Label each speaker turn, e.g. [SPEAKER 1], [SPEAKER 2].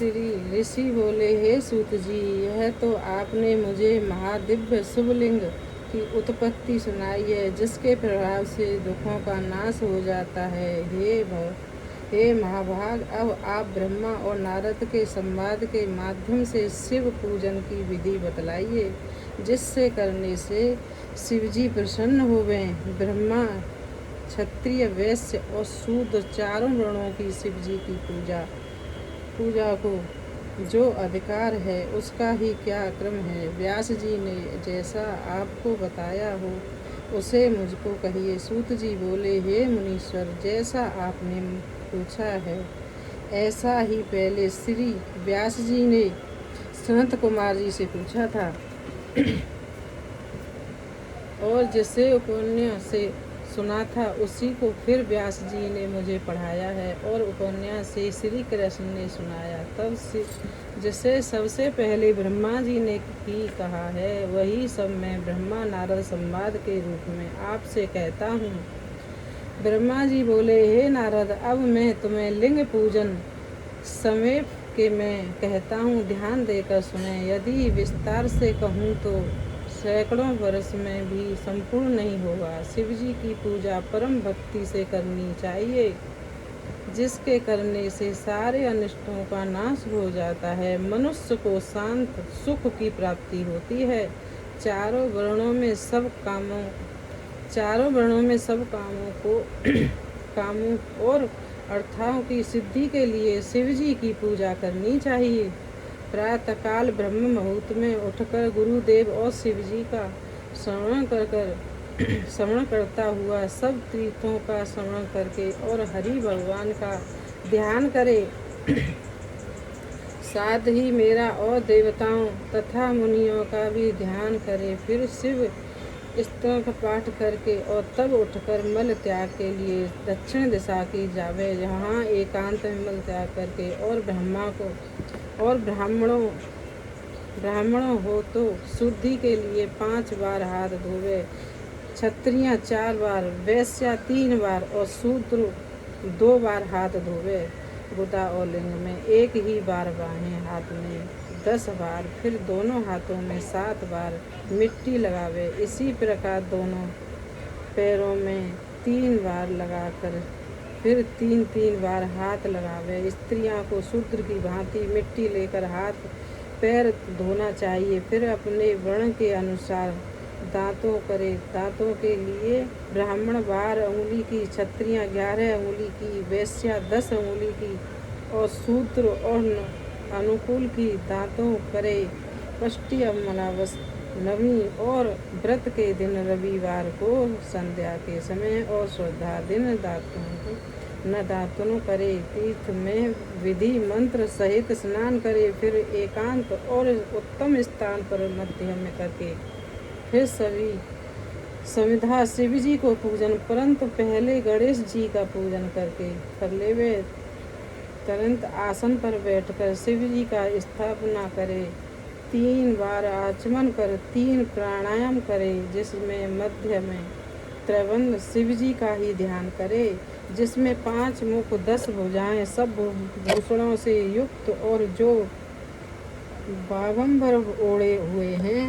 [SPEAKER 1] श्री ऋषि बोले, हे सूत जी, यह तो आपने मुझे महादिव्य शुभलिंग की उत्पत्ति सुनाई है, जिसके प्रभाव से दुखों का नाश हो जाता है। हे महाभाग, अब आप ब्रह्मा और नारद के संवाद के माध्यम से शिव पूजन की विधि बतलाइए, जिससे करने से शिवजी प्रसन्न होवें। ब्रह्मा, क्षत्रिय, वैश्य और शूद्र चारों वर्णों की शिवजी की पूजा को जो अधिकार है, उसका ही क्या क्रम है। व्यास जी ने जैसा आपको बताया हो उसे मुझको कहिए। सूत जी बोले, हे मुनीश्वर, जैसा आपने पूछा है ऐसा ही पहले श्री व्यास जी ने सनत कुमार जी से पूछा था और जिसे उपन्यास से सुना था उसी को फिर व्यास जी ने मुझे पढ़ाया है और उपन्यास से श्री कृष्ण ने सुनाया। तब जिसे सबसे पहले ब्रह्मा जी ने ही कहा है, वही सब मैं ब्रह्मा नारद संवाद के रूप में आपसे कहता हूँ। ब्रह्मा जी बोले, हे नारद, अब मैं तुम्हें लिंग पूजन समय के मैं कहता हूँ, ध्यान देकर सुने। यदि विस्तार से कहूँ तो सैकड़ों वर्ष में भी संपूर्ण नहीं होगा। शिवजी की पूजा परम भक्ति से करनी चाहिए, जिसके करने से सारे अनिष्टों का नाश हो जाता है। मनुष्य को शांत सुख की प्राप्ति होती है। चारों वर्णों में सब कामों और अर्थाओं की सिद्धि के लिए शिवजी की पूजा करनी चाहिए। प्रातःकाल ब्रह्म मुहूर्त में उठकर गुरुदेव और शिवजी का श्रवण करता हुआ सब तीर्थों का श्रवण करके और हरि भगवान का ध्यान करे। साथ ही मेरा और देवताओं तथा मुनियों का भी ध्यान करे। फिर शिव स्तोत्र का पाठ करके और तब उठकर मल त्याग के लिए दक्षिण दिशा की जावे, जहाँ एकांत में मल त्याग करके और ब्राह्मणों हो तो शुद्धि के लिए 5 बार हाथ धोवे, क्षत्रिय 4 बार, वैश्य 3 बार और शूद्र 2 बार हाथ धोवे। गुदा और लिंग में 1 ही बार, बाहें हाथ में 10 बार, फिर दोनों हाथों में 7 बार मिट्टी लगावे। इसी प्रकार दोनों पैरों में 3 बार लगाकर फिर 3 बार हाथ लगावे। स्त्रियों को शूद्र की भांति मिट्टी लेकर हाथ पैर धोना चाहिए। फिर अपने वर्ण के अनुसार दांतों करे। दांतों के लिए ब्राह्मण 12 अंगुली की, क्षत्रिय 11 अंगुली की, वैश्य 10 अंगुली की और शूद्र और अनुकूल की दांतों करे। षष्ठी अमावस नवमी और व्रत के दिन रविवार को संध्या के समय और श्रद्धा दिन दातुन करे। तीर्थ में विधि मंत्र सहित स्नान करे। फिर एकांत और उत्तम स्थान पर मध्य में करके फिर सभी समिधा शिव जी को पूजन, परंतु पहले गणेश जी का पूजन कर लेवे। तुरंत आसन पर बैठकर शिव जी का स्थापना करे। 3 बार आचमन कर 3 प्राणायाम करे, जिसमें मध्य में त्रिबंध शिव जी का ही ध्यान करे, जिसमें 5 मुख 10 भुजाएं सब भूषणों से युक्त और जो बागंबर ओढ़े हुए हैं